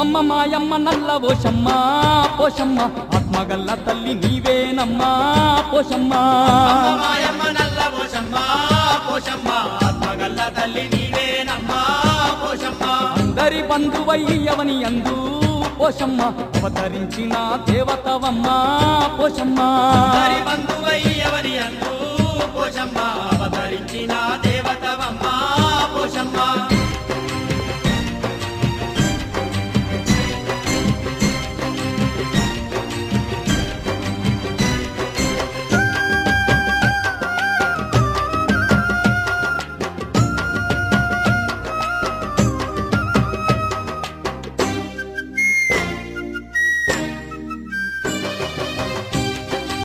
అమ్మ మాయమ్మ నల్ల పోషమ్మ పోషమ్మ ఆత్మగల్ల తల్లి నీవేనమ్మా పోషమ్మ మాయమ్మ నల్ల పోషమ్మ పోషమ్మ ఆత్మగల్ల తల్లి నీవేనమ్మా పోషమ్మ అందరి బంధువయ్యవని అందు పోషమ్మ అవతరించిన దేవతవమ్మ పోషమ్మ అందరి బంధువయ్యవని అందు పోషమ్మ